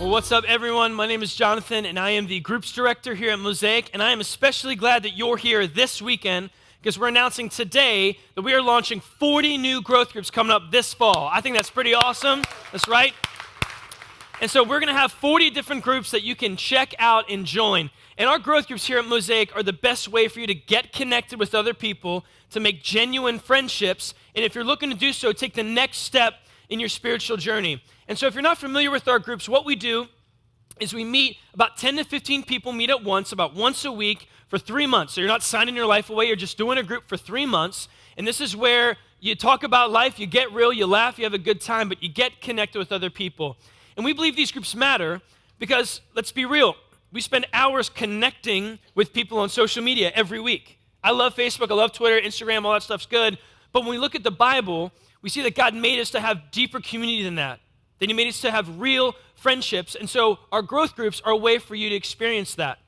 Well, what's up, everyone? My name is Jonathan, and I am the groups director here at Mosaic, and I am especially glad that you're here this weekend because we're announcing today that we are launching 40 new growth groups coming up this fall. I think that's pretty awesome. That's right. And so we're going to have 40 different groups that you can check out and join. And our growth groups here at Mosaic are the best way for you to get connected with other people, to make genuine friendships, and if you're looking to do so, take the next step in your spiritual journey. And so if you're not familiar with our groups, what we do is we meet about 10 to 15 people meet at once, about once a week for 3 months. So you're not signing your life away, you're just doing a group for 3 months. And this is where you talk about life, you get real, you laugh, you have a good time, but you get connected with other people. And we believe these groups matter because, let's be real, we spend hours connecting with people on social media every week. I love Facebook, I love Twitter, Instagram, all that stuff's good. But when we look at the Bible, we see that God made us to have deeper community than that. Then he made us to have real friendships. And so our growth groups are a way for you to experience that.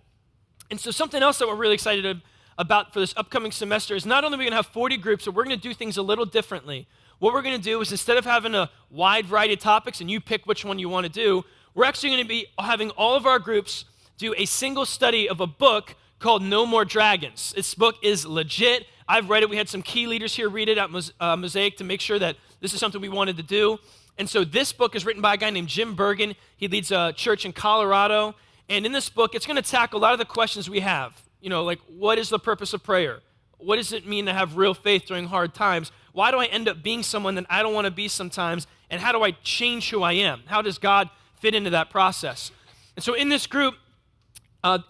And so something else that we're really excited about for this upcoming semester is not only are we going to have 40 groups, but we're going to do things a little differently. What we're going to do is instead of having a wide variety of topics and you pick which one you want to do, we're actually going to be having all of our groups do a single study of a book called No More Dragons. This book is legit. I've read it. We had some key leaders here read it at Mosaic to make sure that this is something we wanted to do. And so this book is written by a guy named Jim Bergen. He leads a church in Colorado. And in this book, it's going to tackle a lot of the questions we have. You know, like, what is the purpose of prayer? What does it mean to have real faith during hard times? Why do I end up being someone that I don't want to be sometimes? And how do I change who I am? How does God fit into that process? And so in this group,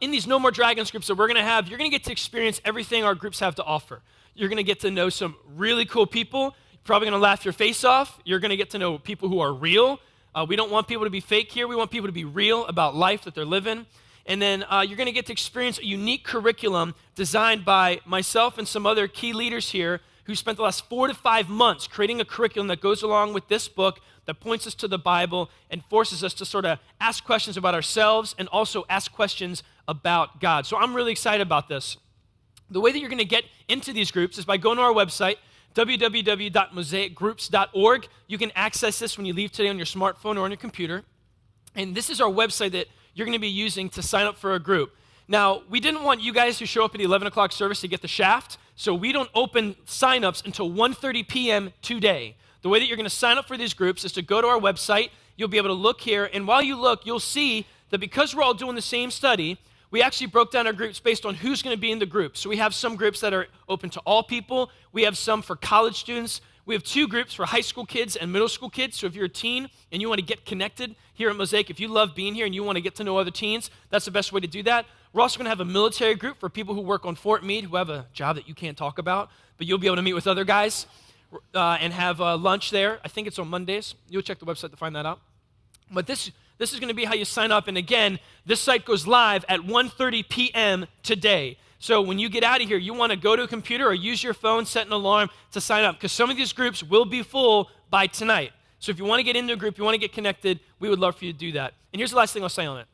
in these No More Dragons groups that we're going to have, you're going to get to experience everything our groups have to offer. You're going to get to know some really cool people. Probably going to laugh your face off. You're going to get to know people who are real. We don't want people to be fake here. We want people to be real about life that they're living. And then you're going to get to experience a unique curriculum designed by myself and some other key leaders here who spent the last 4 to 5 months creating a curriculum that goes along with this book that points us to the Bible and forces us to sort of ask questions about ourselves and also ask questions about God. So I'm really excited about this. The way that you're going to get into these groups is by going to our website, www.mosaicgroups.org. You can access this when you leave today on your smartphone or on your computer. And this is our website that you're going to be using to sign up for a group. Now, we didn't want you guys who show up at the 11 o'clock service to get the shaft, so we don't open signups until 1:30 p.m. today. The way that you're going to sign up for these groups is to go to our website. You'll be able to look here, and while you look, you'll see that because we're all doing the same study, we actually broke down our groups based on who's going to be in the group. So we have some groups that are open to all people. We have some for college students. We have 2 groups for high school kids and middle school kids. So if you're a teen and you want to get connected here at Mosaic, if you love being here and you want to get to know other teens, that's the best way to do that. We're also going to have a military group for people who work on Fort Meade, who have a job that you can't talk about, but you'll be able to meet with other guys and have lunch there. I think it's on Mondays. You'll check the website to find that out. But this is going to be how you sign up. And again, this site goes live at 1:30 p.m. today. So when you get out of here, you want to go to a computer or use your phone, set an alarm to sign up, because some of these groups will be full by tonight. So if you want to get into a group, you want to get connected, we would love for you to do that. And here's the last thing I'll say on it.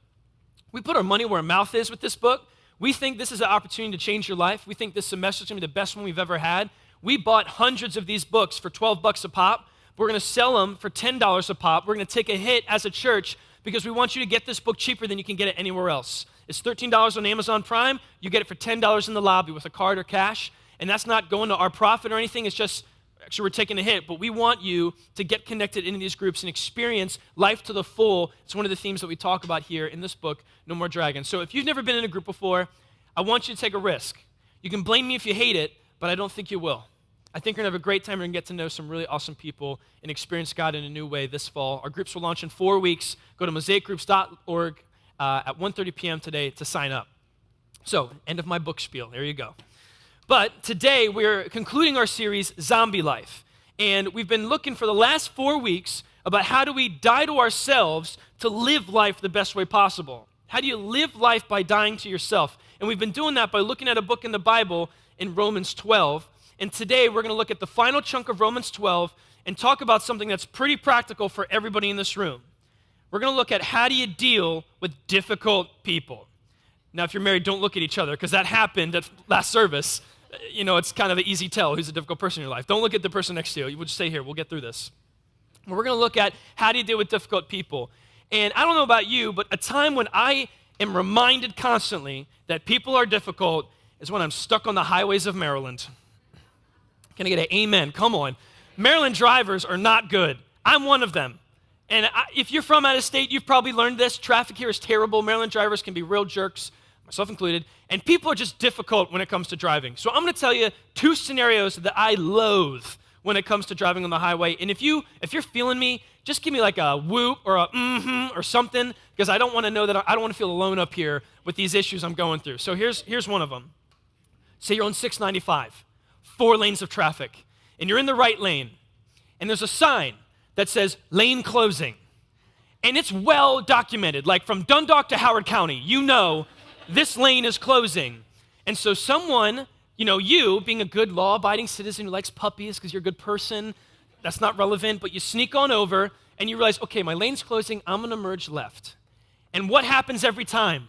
We put our money where our mouth is with this book. We think this is an opportunity to change your life. We think this semester is going to be the best one we've ever had. We bought hundreds of these books for $12 a pop. We're going to sell them for $10 a pop. We're going to take a hit as a church because we want you to get this book cheaper than you can get it anywhere else. It's $13 on Amazon Prime. You get it for $10 in the lobby with a card or cash. And that's not going to our profit or anything. It's just, actually, we're taking a hit. But we want you to get connected into these groups and experience life to the full. It's one of the themes that we talk about here in this book, No More Dragons. So if you've never been in a group before, I want you to take a risk. You can blame me if you hate it, but I don't think you will. I think we're going to have a great time. We're going to get to know some really awesome people and experience God in a new way this fall. Our groups will launch in 4 weeks. Go to mosaicgroups.org at 1:30 p.m. today to sign up. So, end of my book spiel. There you go. But today, we're concluding our series, Zombie Life. And we've been looking for the last 4 weeks about how do we die to ourselves to live life the best way possible. How do you live life by dying to yourself? And we've been doing that by looking at a book in the Bible in Romans 12. And today, we're going to look at the final chunk of Romans 12 and talk about something that's pretty practical for everybody in this room. We're going to look at how do you deal with difficult people. Now, if you're married, don't look at each other because that happened at last service. You know, it's kind of an easy tell who's a difficult person in your life. Don't look at the person next to you. You would just stay here. We'll get through this. We're going to look at how do you deal with difficult people. And I don't know about you, but a time when I am reminded constantly that people are difficult is when I'm stuck on the highways of Maryland. Can I get an amen? Come on. Maryland drivers are not good. I'm one of them. And if you're from out of state, you've probably learned this. Traffic here is terrible. Maryland drivers can be real jerks, myself included. And people are just difficult when it comes to driving. So I'm going to tell you 2 scenarios that I loathe when it comes to driving on the highway. And if you're feeling me, just give me like a whoop or a or something, because I don't want to know that I don't want to feel alone up here with these issues I'm going through. So here's one of them. Say you're on 695, 4 lanes of traffic, and you're in the right lane, and there's a sign that says lane closing. And it's well documented, like from Dundalk to Howard County, you know this lane is closing. And so someone, you being a good law-abiding citizen who likes puppies because you're a good person, that's not relevant, but you sneak on over and you realize, okay, my lane's closing, I'm gonna merge left. And what happens every time?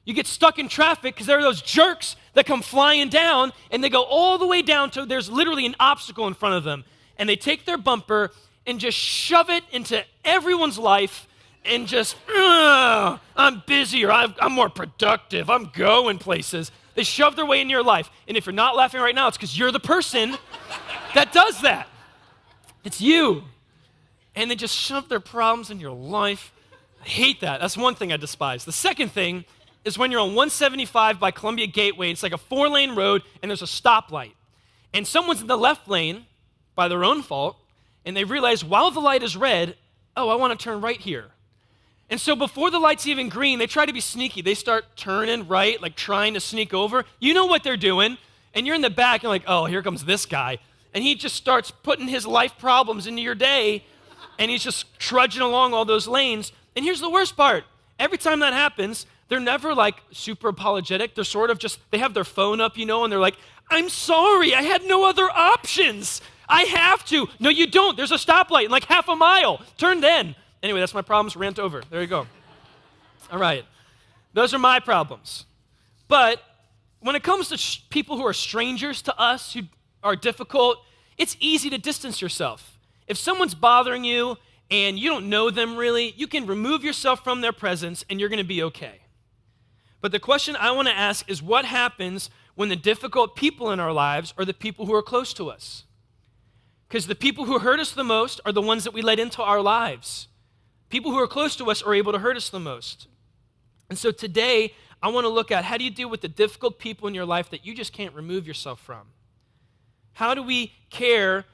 You get stuck in traffic because there are those jerks that come flying down and they go all the way down to there's literally an obstacle in front of them. And they take their bumper and just shove it into everyone's life and just, I'm busy, or I'm more productive, I'm going places. They shove their way into your life. And if you're not laughing right now, it's because you're the person that does that. It's you. And they just shove their problems in your life. I hate that. That's one thing I despise. The second thing is when you're on 175 by Columbia Gateway. It's like a 4-lane road, and there's a stoplight. And someone's in the left lane by their own fault, and they realize while the light is red, I want to turn right here. And so before the light's even green, they try to be sneaky. They start turning right, like trying to sneak over. You know what they're doing. And you're in the back, and you're like, oh, here comes this guy. And he just starts putting his life problems into your day, and he's just trudging along all those lanes. And here's the worst part. Every time that happens, they're never like super apologetic. They're sort of just, they have their phone up, and they're like, I'm sorry, I had no other options. I have to. No, you don't. There's a stoplight in like half a mile. Turn then. Anyway, that's my problems. Rant over. There you go. All right. Those are my problems. But when it comes to people who are strangers to us, who are difficult, it's easy to distance yourself. If someone's bothering you and you don't know them really, you can remove yourself from their presence and you're going to be okay. But the question I want to ask is, what happens when the difficult people in our lives are the people who are close to us? Because the people who hurt us the most are the ones that we let into our lives. People who are close to us are able to hurt us the most. And so today, I want to look at, how do you deal with the difficult people in your life that you just can't remove yourself from? How do we care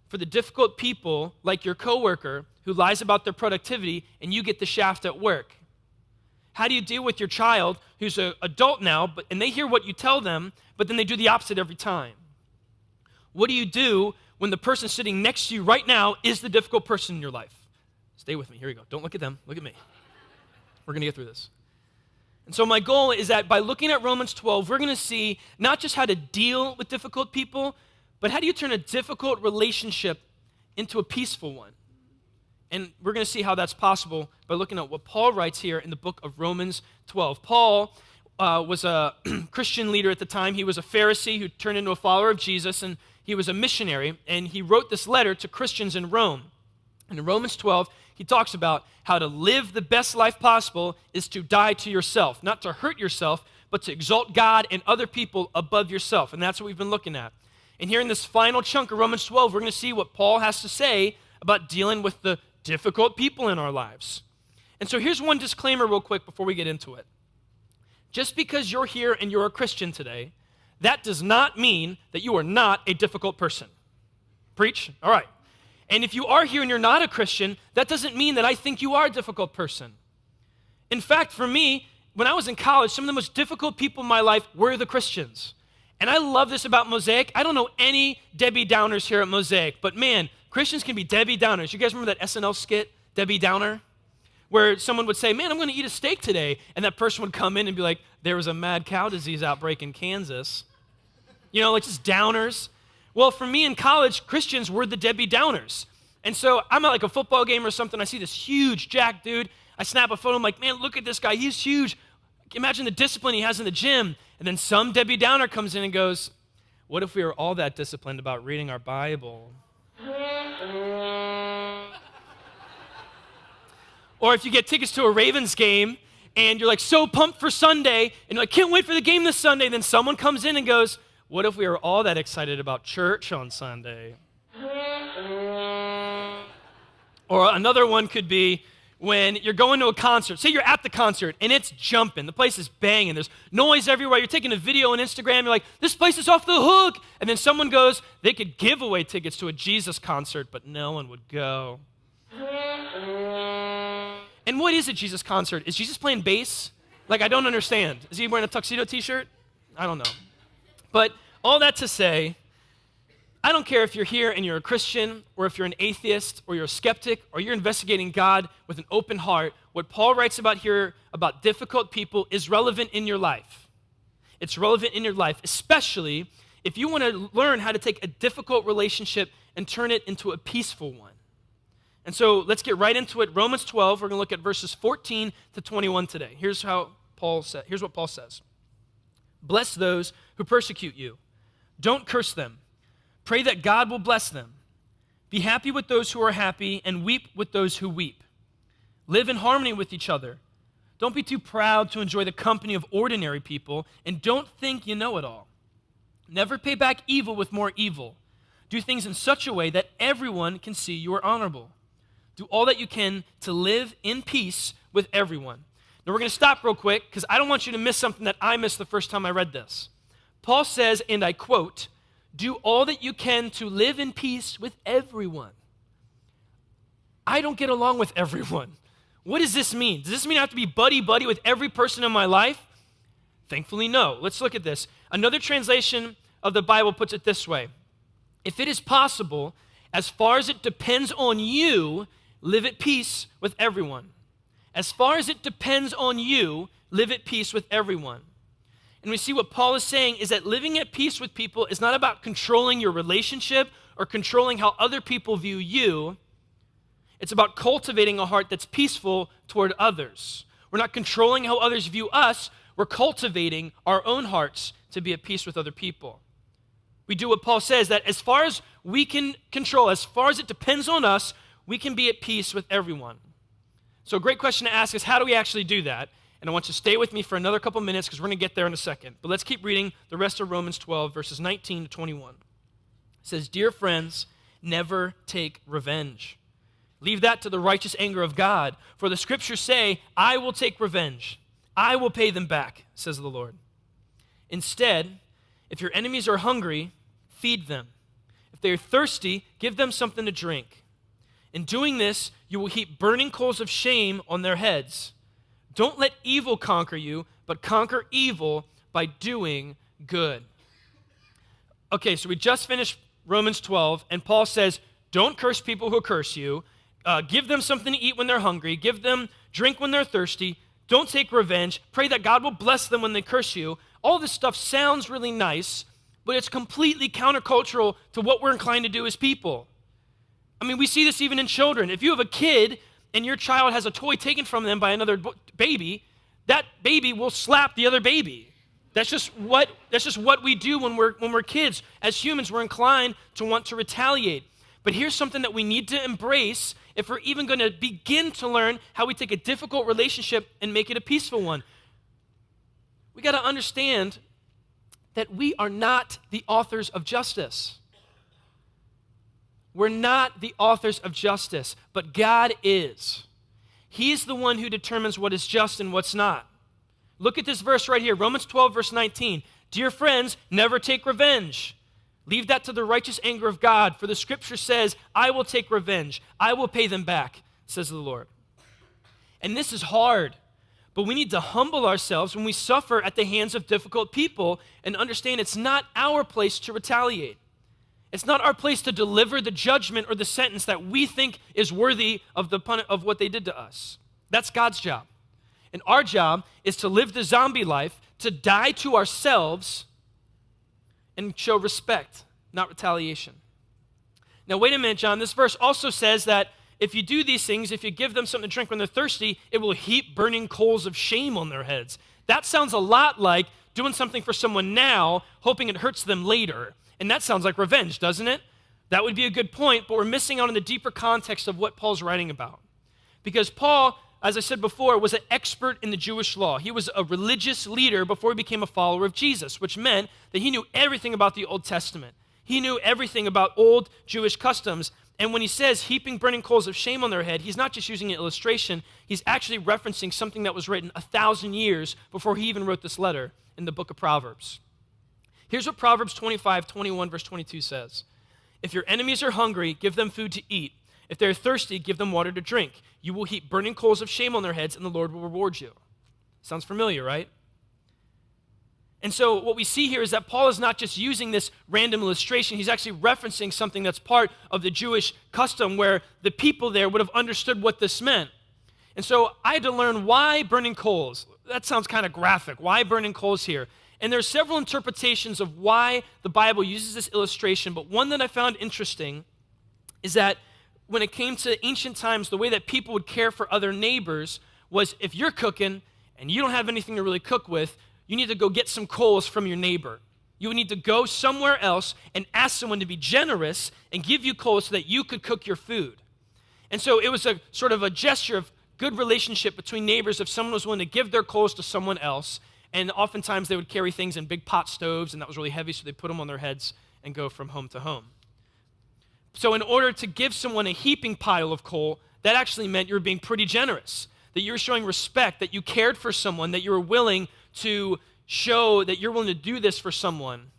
for the difficult people, like your coworker who lies about their productivity and you get the shaft at work? How do you deal with your child who's an adult now, and they hear what you tell them, but then they do the opposite every time? What do you do when the person sitting next to you right now is the difficult person in your life? Stay with me. Here we go. Don't look at them. Look at me. We're going to get through this. And so my goal is that by looking at Romans 12, we're going to see not just how to deal with difficult people, but how do you turn a difficult relationship into a peaceful one? And we're going to see how that's possible by looking at what Paul writes here in the book of Romans 12. Paul was a Christian leader at the time. He was a Pharisee who turned into a follower of Jesus, and he was a missionary, and he wrote this letter to Christians in Rome. And in Romans 12, he talks about how to live the best life possible is to die to yourself, not to hurt yourself, but to exalt God and other people above yourself. And that's what we've been looking at. And here in this final chunk of Romans 12, we're going to see what Paul has to say about dealing with the difficult people in our lives. And so here's one disclaimer real quick before we get into it. Just because you're here and you're a Christian today, that does not mean that you are not a difficult person. Preach? All right. And if you are here and you're not a Christian, that doesn't mean that I think you are a difficult person. In fact, for me, when I was in college, some of the most difficult people in my life were the Christians. And I love this about Mosaic. I don't know any Debbie Downers here at Mosaic, but man, Christians can be Debbie Downers. You guys remember that SNL skit, Debbie Downer? Where someone would say, man, I'm going to eat a steak today. And that person would come in and be like, there was a mad cow disease outbreak in Kansas. Like just downers. Well, for me in college, Christians were the Debbie Downers. And so I'm at like a football game or something. I see this huge jack dude. I snap a photo. I'm like, man, look at this guy. He's huge. Imagine the discipline he has in the gym. And then some Debbie Downer comes in and goes, what if we were all that disciplined about reading our Bible? Or if you get tickets to a Ravens game and you're like so pumped for Sunday and you're like, can't wait for the game this Sunday, then someone comes in and goes, what if we were all that excited about church on Sunday? Or another one could be when you're going to a concert. Say you're at the concert and it's jumping. The place is banging. There's noise everywhere. You're taking a video on Instagram. You're like, this place is off the hook. And then someone goes, they could give away tickets to a Jesus concert, but no one would go. And what is a Jesus concert? Is Jesus playing bass? Like, I don't understand. Is he wearing a tuxedo t-shirt? I don't know. But all that to say, I don't care if you're here and you're a Christian, or if you're an atheist, or you're a skeptic, or you're investigating God with an open heart. What Paul writes about here about difficult people is relevant in your life. It's relevant in your life, especially if you want to learn how to take a difficult relationship and turn it into a peaceful one. And so let's get right into it. Romans 12, we're going to look at verses 14 to 21 today. Here's what Paul says. Bless those who persecute you. Don't curse them. Pray that God will bless them. Be happy with those who are happy and weep with those who weep. Live in harmony with each other. Don't be too proud to enjoy the company of ordinary people, and don't think you know it all. Never pay back evil with more evil. Do things in such a way that everyone can see you are honorable. Do all that you can to live in peace with everyone. Now we're going to stop real quick because I don't want you to miss something that I missed the first time I read this. Paul says, and I quote, do all that you can to live in peace with everyone. I don't get along with everyone. What does this mean? Does this mean I have to be buddy-buddy with every person in my life? Thankfully, no. Let's look at this. Another translation of the Bible puts it this way. If it is possible, as far as it depends on you, live at peace with everyone. As far as it depends on you, live at peace with everyone. And we see what Paul is saying is that living at peace with people is not about controlling your relationship or controlling how other people view you. It's about cultivating a heart that's peaceful toward others. We're not controlling how others view us. We're cultivating our own hearts to be at peace with other people. We do what Paul says, that as far as we can control, as far as it depends on us, we can be at peace with everyone. So a great question to ask is, how do we actually do that? And I want you to stay with me for another couple minutes because we're going to get there in a second. But let's keep reading the rest of Romans 12, verses 19 to 21. It says, dear friends, never take revenge. Leave that to the righteous anger of God. For the scriptures say, I will take revenge. I will pay them back, says the Lord. Instead, if your enemies are hungry, feed them. If they are thirsty, give them something to drink. In doing this, you will heap burning coals of shame on their heads. Don't let evil conquer you, but conquer evil by doing good. Okay, so we just finished Romans 12, and Paul says, don't curse people who curse you. Give them something to eat when they're hungry. Give them drink when they're thirsty. Don't take revenge. Pray that God will bless them when they curse you. All this stuff sounds really nice, but it's completely countercultural to what we're inclined to do as people. I mean, we see this even in children. If you have a kid and your child has a toy taken from them by another baby, that baby will slap the other baby. That's just what we do when we're kids. As humans, we're inclined to want to retaliate. But here's something that we need to embrace if we're even going to begin to learn how we take a difficult relationship and make it a peaceful one. We got to understand that we are not the authors of justice. We're not the authors of justice, but God is. He's the one who determines what is just and what's not. Look at this verse right here, Romans 12, verse 19. Dear friends, never take revenge. Leave that to the righteous anger of God, for the scripture says, I will take revenge. I will pay them back, says the Lord. And this is hard, but we need to humble ourselves when we suffer at the hands of difficult people and understand it's not our place to retaliate. It's not our place to deliver the judgment or the sentence that we think is worthy of what they did to us. That's God's job. And our job is to live the zombie life, to die to ourselves and show respect, not retaliation. Now, wait a minute, John. This verse also says that if you do these things, if you give them something to drink when they're thirsty, it will heap burning coals of shame on their heads. That sounds a lot like doing something for someone now, hoping it hurts them later. And that sounds like revenge, doesn't it? That would be a good point, but we're missing out on the deeper context of what Paul's writing about. Because Paul as I said before, was an expert in the Jewish law. He was a religious leader before he became a follower of Jesus, which meant that he knew everything about the Old Testament. He knew everything about old Jewish customs. And when he says heaping burning coals of shame on their head, he's not just using an illustration, he's actually referencing something that was written 1,000 years before he even wrote this letter in the book of Proverbs. Here's what Proverbs 25:21, verse 22 says. If your enemies are hungry, give them food to eat. If they're thirsty, give them water to drink. You will heap burning coals of shame on their heads, and the Lord will reward you. Sounds familiar, right? And so what we see here is that Paul is not just using this random illustration. He's actually referencing something that's part of the Jewish custom where the people there would have understood what this meant. And so I had to learn why burning coals. That sounds kind of graphic. Why burning coals here? And there's several interpretations of why the Bible uses this illustration, but one that I found interesting is that when it came to ancient times, the way that people would care for other neighbors was if you're cooking and you don't have anything to really cook with, you need to go get some coals from your neighbor. You would need to go somewhere else and ask someone to be generous and give you coals so that you could cook your food. And so it was a sort of a gesture of good relationship between neighbors if someone was willing to give their coals to someone else. And oftentimes they would carry things in big pot stoves, and that was really heavy, so they put them on their heads and go from home to home. So in order to give someone a heaping pile of coal, that actually meant you were being pretty generous, that you were showing respect, that you cared for someone, that you were willing to show that you're willing to do this for someone.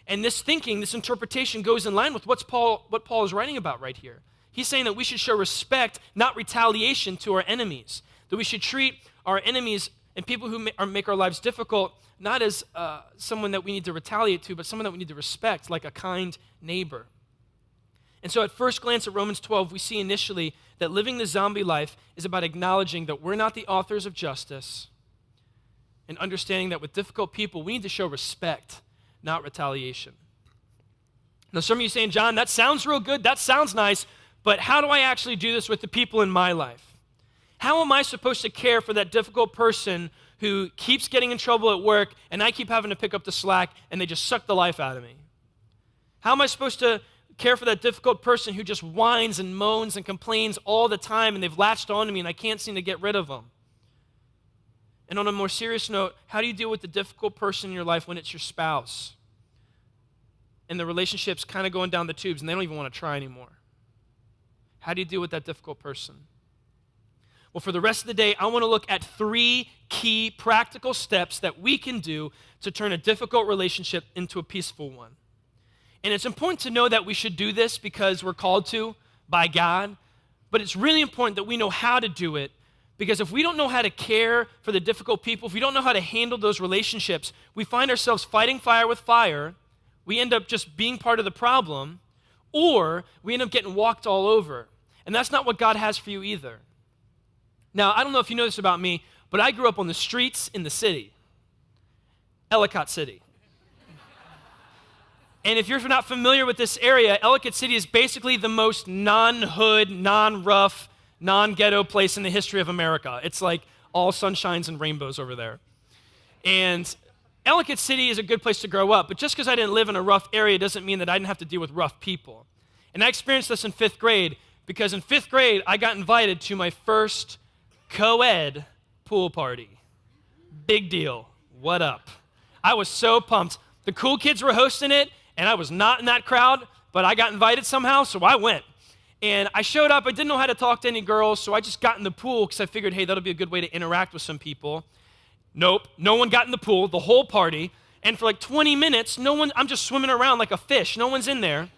And this thinking, this interpretation goes in line with what Paul is writing about right here. He's saying that we should show respect, not retaliation, to our enemies, that we should treat our enemies and people who make our lives difficult not as someone that we need to retaliate to, but someone that we need to respect, like a kind neighbor. And so at first glance at Romans 12, we see initially that living the zombie life is about acknowledging that we're not the authors of justice and understanding that with difficult people, we need to show respect, not retaliation. Now, some of you saying, John, that sounds real good, that sounds nice, but how do I actually do this with the people in my life? How am I supposed to care for that difficult person who keeps getting in trouble at work and I keep having to pick up the slack and they just suck the life out of me? How am I supposed to care for that difficult person who just whines and moans and complains all the time and they've latched on to me and I can't seem to get rid of them? And on a more serious note, how do you deal with the difficult person in your life when it's your spouse and the relationship's kind of going down the tubes and they don't even want to try anymore? How do you deal with that difficult person? Well, for the rest of the day, I want to look at 3 key practical steps that we can do to turn a difficult relationship into a peaceful one. And it's important to know that we should do this because we're called to by God, but it's really important that we know how to do it, because if we don't know how to care for the difficult people, if we don't know how to handle those relationships, we find ourselves fighting fire with fire, we end up just being part of the problem, or we end up getting walked all over. And that's not what God has for you either. Now, I don't know if you know this about me, but I grew up on the streets in the city, Ellicott City. And if you're not familiar with this area, Ellicott City is basically the most non-hood, non-rough, non-ghetto place in the history of America. It's like all sunshines and rainbows over there. And Ellicott City is a good place to grow up, but just because I didn't live in a rough area doesn't mean that I didn't have to deal with rough people. And I experienced this in 5th grade, because in 5th grade, I got invited to my first co-ed pool party. Big deal. What up? I was so pumped. The cool kids were hosting it, and I was not in that crowd, but I got invited somehow, so I went. And I showed up. I didn't know how to talk to any girls, so I just got in the pool because I figured, hey, that'll be a good way to interact with some people. Nope, no one got in the pool, the whole party. And for like 20 minutes, I'm just swimming around like a fish. No one's in there.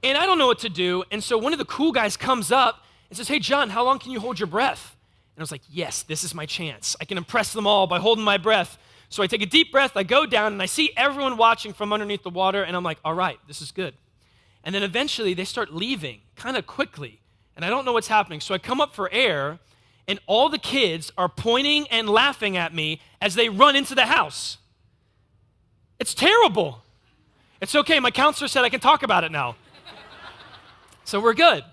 And I don't know what to do. And so one of the cool guys comes up and says, hey, John, how long can you hold your breath? And I was like, yes, this is my chance. I can impress them all by holding my breath. So I take a deep breath, I go down, and I see everyone watching from underneath the water, and I'm like, all right, this is good. And then eventually they start leaving kind of quickly, and I don't know what's happening. So I come up for air, and all the kids are pointing and laughing at me as they run into the house. It's terrible. It's okay, my counselor said I can talk about it now. So we're good.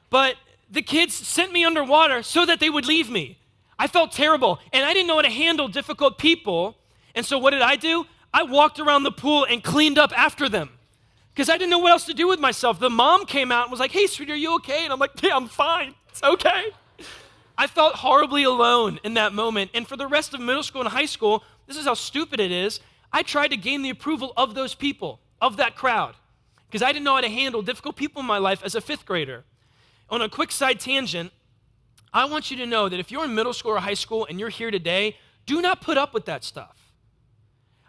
But the kids sent me underwater so that they would leave me. I felt terrible, and I didn't know how to handle difficult people, and so what did I do? I walked around the pool and cleaned up after them because I didn't know what else to do with myself. The mom came out and was like, hey, sweetie, are you okay? And I'm like, yeah, I'm fine. It's okay. I felt horribly alone in that moment. And for the rest of middle school and high school, this is how stupid it is, I tried to gain the approval of those people, of that crowd, because I didn't know how to handle difficult people in my life as a fifth grader. On a quick side tangent, I want you to know that if you're in middle school or high school and you're here today, do not put up with that stuff.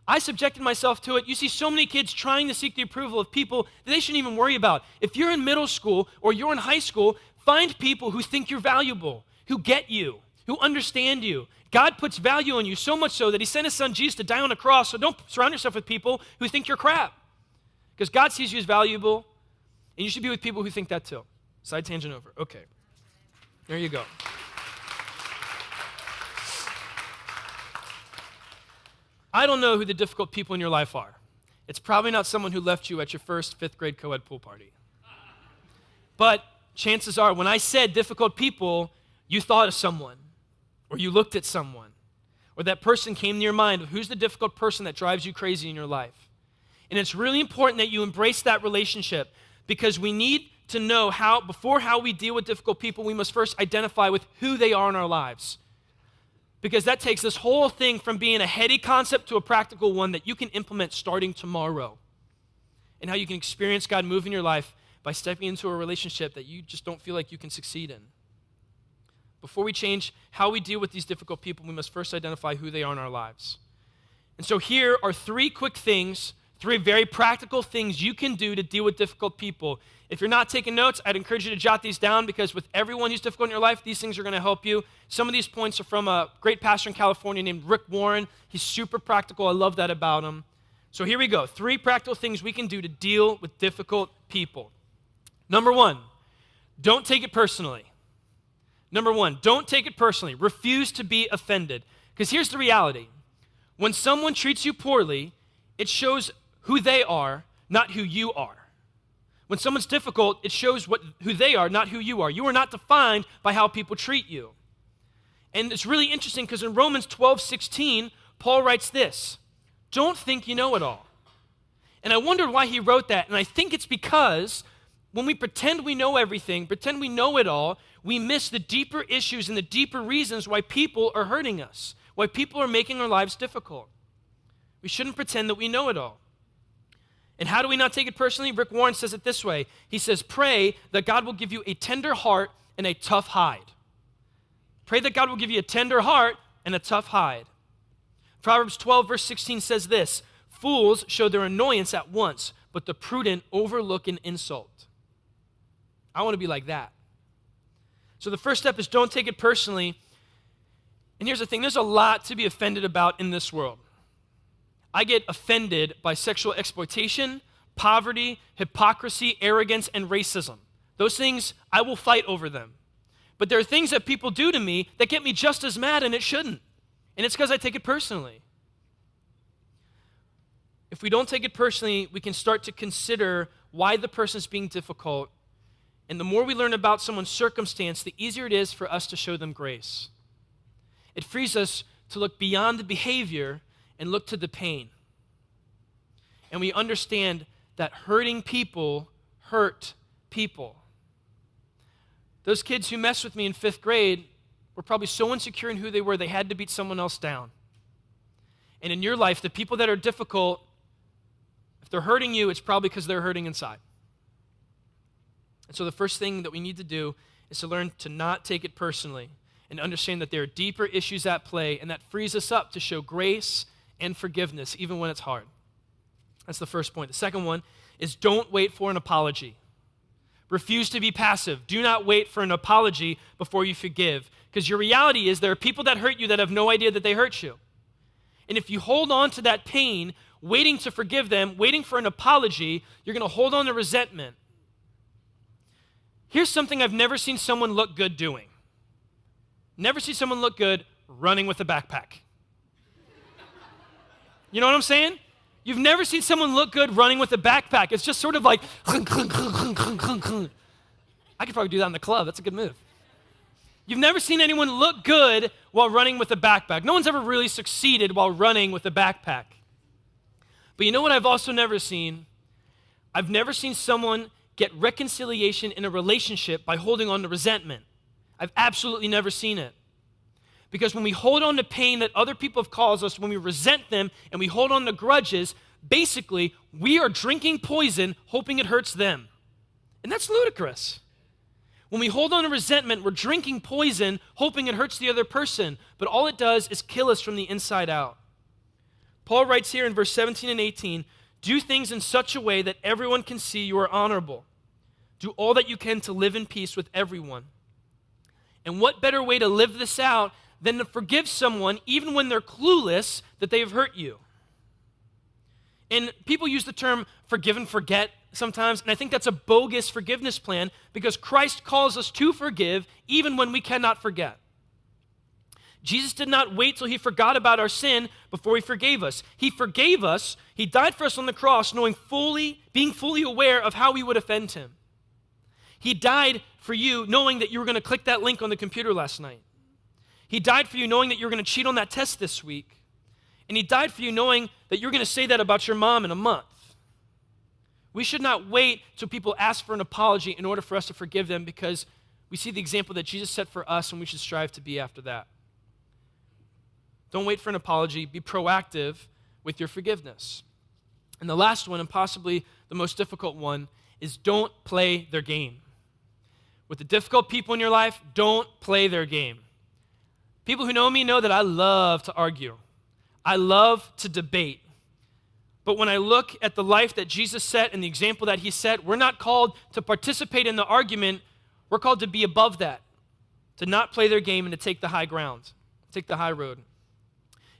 I subjected myself to it. You see so many kids trying to seek the approval of people that they shouldn't even worry about. If you're in middle school or you're in high school, find people who think you're valuable, who get you, who understand you. God puts value in you so much so that he sent his son Jesus to die on a cross, so don't surround yourself with people who think you're crap. Because God sees you as valuable, and you should be with people who think that too. Side tangent over. Okay. There you go. I don't know who the difficult people in your life are. It's probably not someone who left you at your first fifth grade co-ed pool party. But chances are, when I said difficult people, you thought of someone, or you looked at someone, or that person came to your mind of who's the difficult person that drives you crazy in your life. And it's really important that you embrace that relationship, because we need to know before we deal with difficult people, we must first identify with who they are in our lives. Because that takes this whole thing from being a heady concept to a practical one that you can implement starting tomorrow. And how you can experience God move in your life by stepping into a relationship that you just don't feel like you can succeed in. Before we change how we deal with these difficult people, we must first identify who they are in our lives. And so here are three quick things, three very practical things you can do to deal with difficult people. If you're not taking notes, I'd encourage you to jot these down, because with everyone who's difficult in your life, these things are going to help you. Some of these points are from a great pastor in California named Rick Warren. He's super practical. I love that about him. So here we go. Three practical things we can do to deal with difficult people. Number one, don't take it personally. Number one, don't take it personally. Refuse to be offended. Because here's the reality. When someone treats you poorly, it shows who they are, not who you are. When someone's difficult, it shows who they are, not who you are. You are not defined by how people treat you. And it's really interesting because in Romans 12:16, Paul writes this: don't think you know it all. And I wondered why he wrote that. And I think it's because when we pretend we know everything, pretend we know it all, we miss the deeper issues and the deeper reasons why people are hurting us, why people are making our lives difficult. We shouldn't pretend that we know it all. And how do we not take it personally? Rick Warren says it this way. He says, pray that God will give you a tender heart and a tough hide. Pray that God will give you a tender heart and a tough hide. Proverbs 12, verse 16 says this: fools show their annoyance at once, but the prudent overlook an insult. I want to be like that. So the first step is don't take it personally. And here's the thing, there's a lot to be offended about in this world. I get offended by sexual exploitation, poverty, hypocrisy, arrogance, and racism. Those things, I will fight over them. But there are things that people do to me that get me just as mad, and it shouldn't. And it's because I take it personally. If we don't take it personally, we can start to consider why the person's being difficult. And the more we learn about someone's circumstance, the easier it is for us to show them grace. It frees us to look beyond the behavior and look to the pain. And we understand that hurting people hurt people. Those kids who messed with me in fifth grade were probably so insecure in who they were, they had to beat someone else down. And in your life, the people that are difficult, if they're hurting you, it's probably because they're hurting inside. And so the first thing that we need to do is to learn to not take it personally and understand that there are deeper issues at play, and that frees us up to show grace and forgiveness, even when it's hard. That's the first point. The second one is don't wait for an apology. Refuse to be passive. Do not wait for an apology before you forgive, because your reality is there are people that hurt you that have no idea that they hurt you. And if you hold on to that pain, waiting to forgive them, waiting for an apology, you're going to hold on to resentment. Here's something I've never seen someone look good doing. Never see someone look good running with a backpack. You know what I'm saying? You've never seen someone look good running with a backpack. It's just sort of like, I could probably do that in the club. That's a good move. You've never seen anyone look good while running with a backpack. No one's ever really succeeded while running with a backpack. But you know what I've also never seen? I've never seen someone get reconciliation in a relationship by holding on to resentment. I've absolutely never seen it. Because when we hold on to pain that other people have caused us, when we resent them and we hold on to grudges, basically, we are drinking poison hoping it hurts them. And that's ludicrous. When we hold on to resentment, we're drinking poison hoping it hurts the other person, but all it does is kill us from the inside out. Paul writes here in verse 17 and 18, do things in such a way that everyone can see you are honorable. Do all that you can to live in peace with everyone. And what better way to live this out than to forgive someone even when they're clueless that they've hurt you? And people use the term forgive and forget sometimes, and I think that's a bogus forgiveness plan because Christ calls us to forgive even when we cannot forget. Jesus did not wait till he forgot about our sin before he forgave us. He forgave us. He died for us on the cross being fully aware of how we would offend him. He died for you knowing that you were going to click that link on the computer last night. He died for you knowing that you're going to cheat on that test this week. And he died for you knowing that you're going to say that about your mom in a month. We should not wait till people ask for an apology in order for us to forgive them because we see the example that Jesus set for us and we should strive to be after that. Don't wait for an apology. Be proactive with your forgiveness. And the last one, and possibly the most difficult one, is don't play their game. With the difficult people in your life, don't play their game. People who know me know that I love to argue. I love to debate. But when I look at the life that Jesus set and the example that he set, we're not called to participate in the argument. We're called to be above that, to not play their game and to take the high ground, take the high road.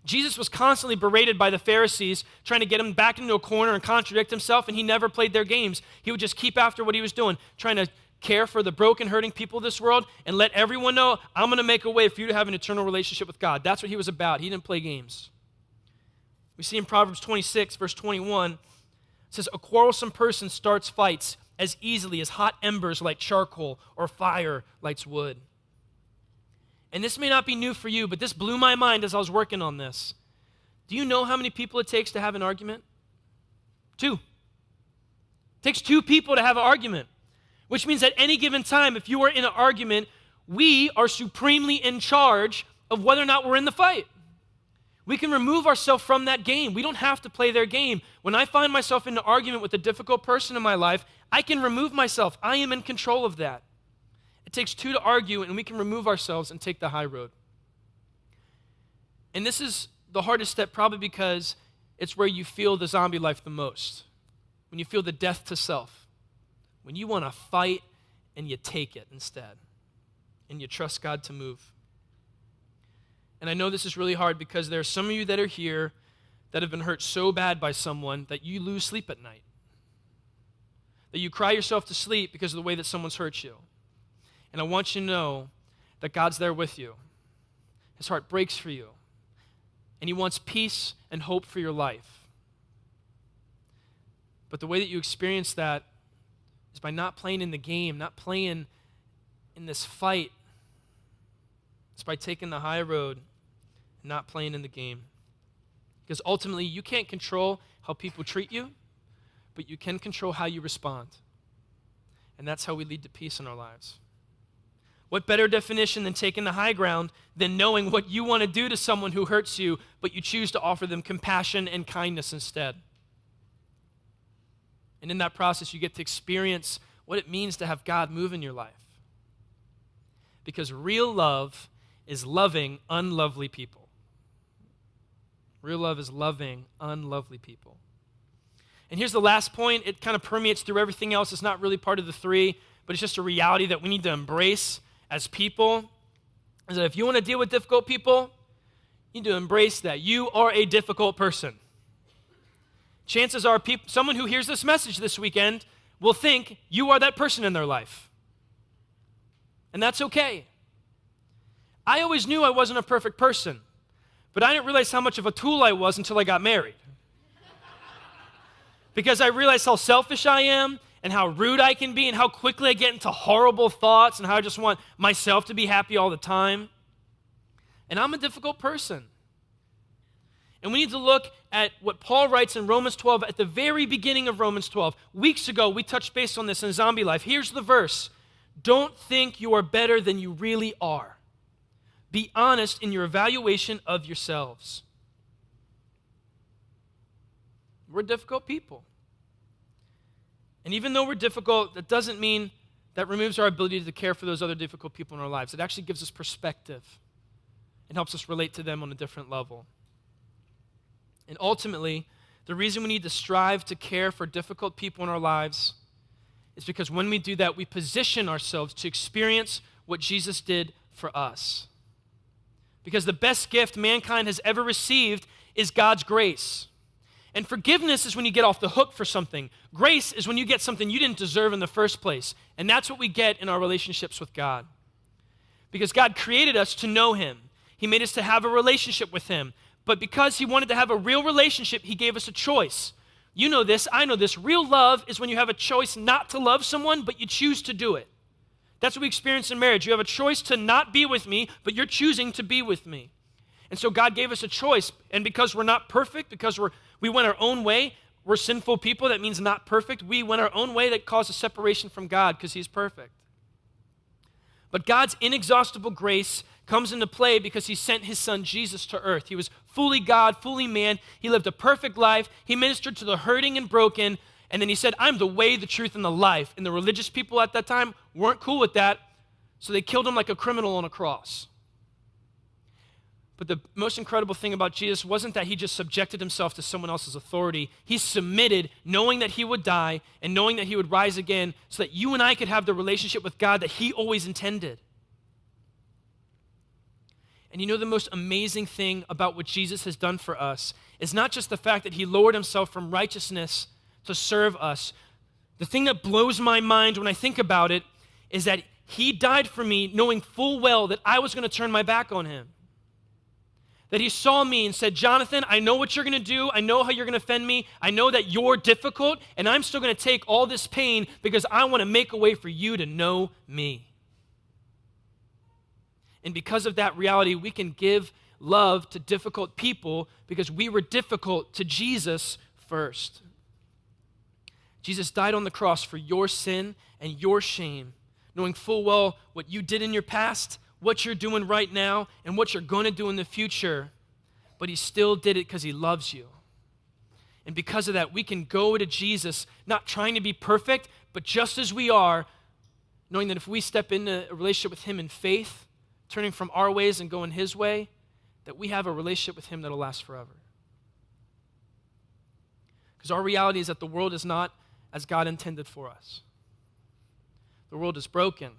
Jesus was constantly berated by the Pharisees, trying to get him back into a corner and contradict himself, and he never played their games. He would just keep after what he was doing, trying to care for the broken, hurting people of this world and let everyone know, I'm going to make a way for you to have an eternal relationship with God. That's what he was about. He didn't play games. We see in Proverbs 26, verse 21, it says, a quarrelsome person starts fights as easily as hot embers light charcoal or fire lights wood. And this may not be new for you, but this blew my mind as I was working on this. Do you know how many people it takes to have an argument? 2. It takes 2 people to have an argument, which means at any given time, if you are in an argument, we are supremely in charge of whether or not we're in the fight. We can remove ourselves from that game. We don't have to play their game. When I find myself in an argument with a difficult person in my life, I can remove myself. I am in control of that. It takes 2 to argue, and we can remove ourselves and take the high road. And this is the hardest step probably because it's where you feel the zombie life the most, when you feel the death to self, when you want to fight and you take it instead, and you trust God to move. And I know this is really hard because there are some of you that are here that have been hurt so bad by someone that you lose sleep at night, that you cry yourself to sleep because of the way that someone's hurt you. And I want you to know that God's there with you. His heart breaks for you. And he wants peace and hope for your life. But the way that you experience that is by not playing in the game, not playing in this fight. It's by taking the high road and not playing in the game. Because ultimately, you can't control how people treat you, but you can control how you respond. And that's how we lead to peace in our lives. What better definition than taking the high ground than knowing what you want to do to someone who hurts you, but you choose to offer them compassion and kindness instead? And in that process, you get to experience what it means to have God move in your life. Because real love is loving unlovely people. Real love is loving unlovely people. And here's the last point. It kind of permeates through everything else. It's not really part of the 3, but it's just a reality that we need to embrace as people, is that if you want to deal with difficult people, you need to embrace that. You are a difficult person. Chances are someone who hears this message this weekend will think you are that person in their life. And that's okay. I always knew I wasn't a perfect person, but I didn't realize how much of a tool I was until I got married. Because I realized how selfish I am, and how rude I can be, and how quickly I get into horrible thoughts, and how I just want myself to be happy all the time. And I'm a difficult person. And we need to look at what Paul writes in Romans 12, at the very beginning of Romans 12. Weeks ago, we touched base on this in Zombie Life. Here's the verse. Don't think you are better than you really are. Be honest in your evaluation of yourselves. We're difficult people. And even though we're difficult, that doesn't mean that removes our ability to care for those other difficult people in our lives. It actually gives us perspective and helps us relate to them on a different level. And ultimately, the reason we need to strive to care for difficult people in our lives is because when we do that, we position ourselves to experience what Jesus did for us. Because the best gift mankind has ever received is God's grace. And forgiveness is when you get off the hook for something. Grace is when you get something you didn't deserve in the first place. And that's what we get in our relationships with God. Because God created us to know him. He made us to have a relationship with him. But because he wanted to have a real relationship, he gave us a choice. You know this, I know this. Real love is when you have a choice not to love someone, but you choose to do it. That's what we experience in marriage. You have a choice to not be with me, but you're choosing to be with me. And so God gave us a choice. And because we're not perfect, because we went our own way, we're sinful people, that means not perfect. We went our own way, that causes separation from God because he's perfect. But God's inexhaustible grace comes into play because he sent his son Jesus to earth. He was fully God, fully man. He lived a perfect life. He ministered to the hurting and broken. And then he said, I'm the way, the truth, and the life. And the religious people at that time weren't cool with that, so they killed him like a criminal on a cross. But the most incredible thing about Jesus wasn't that he just subjected himself to someone else's authority. He submitted, knowing that he would die and knowing that he would rise again so that you and I could have the relationship with God that he always intended. And you know the most amazing thing about what Jesus has done for us is not just the fact that he lowered himself from righteousness to serve us. The thing that blows my mind when I think about it is that he died for me knowing full well that I was going to turn my back on him. That he saw me and said, Jonathan, I know what you're going to do. I know how you're going to offend me. I know that you're difficult, and I'm still going to take all this pain because I want to make a way for you to know me. And because of that reality, we can give love to difficult people because we were difficult to Jesus first. Jesus died on the cross for your sin and your shame, knowing full well what you did in your past, what you're doing right now, and what you're going to do in the future. But he still did it because he loves you. And because of that, we can go to Jesus, not trying to be perfect, but just as we are, knowing that if we step into a relationship with him in faith, turning from our ways and going his way, that we have a relationship with him that'll last forever. Because our reality is that the world is not as God intended for us. The world is broken.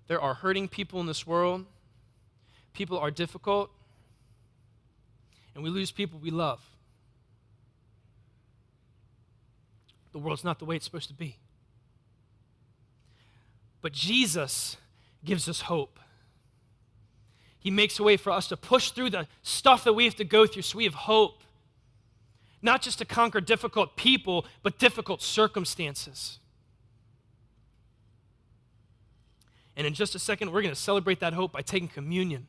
There are hurting people in this world. People are difficult. And we lose people we love. The world's not the way it's supposed to be. But Jesus gives us hope. He makes a way for us to push through the stuff that we have to go through so we have hope. Not just to conquer difficult people, but difficult circumstances. And in just a second, we're going to celebrate that hope by taking communion.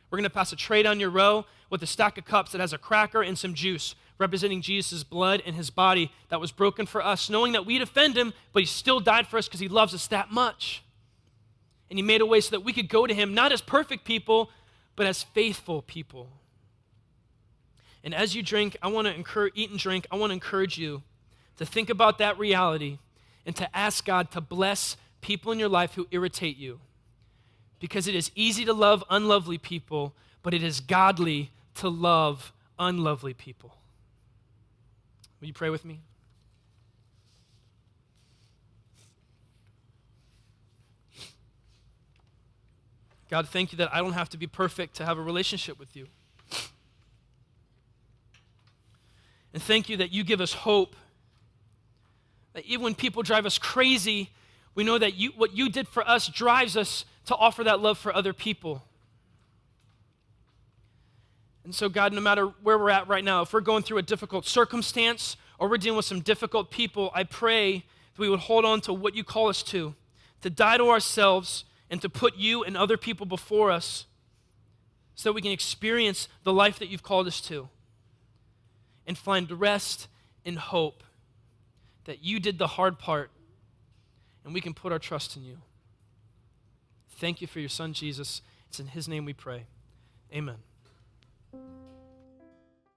We're going to pass a tray down your row with a stack of cups that has a cracker and some juice, representing Jesus' blood and his body that was broken for us, knowing that we'd offend him, but he still died for us because he loves us that much. And he made a way so that we could go to him, not as perfect people, but as faithful people. And as you drink, eat and drink, I want to encourage you to think about that reality and to ask God to bless people in your life who irritate you. Because it is easy to love unlovely people, but it is godly to love unlovely people. Will you pray with me? God, thank you that I don't have to be perfect to have a relationship with you. And thank you that you give us hope. That even when people drive us crazy, we know that what you did for us drives us to offer that love for other people. And so, God, no matter where we're at right now, if we're going through a difficult circumstance or we're dealing with some difficult people, I pray that we would hold on to what you call us to die to ourselves and to put you and other people before us so that we can experience the life that you've called us to and find rest and hope that you did the hard part and we can put our trust in you. Thank you for your son, Jesus. It's in his name we pray. Amen.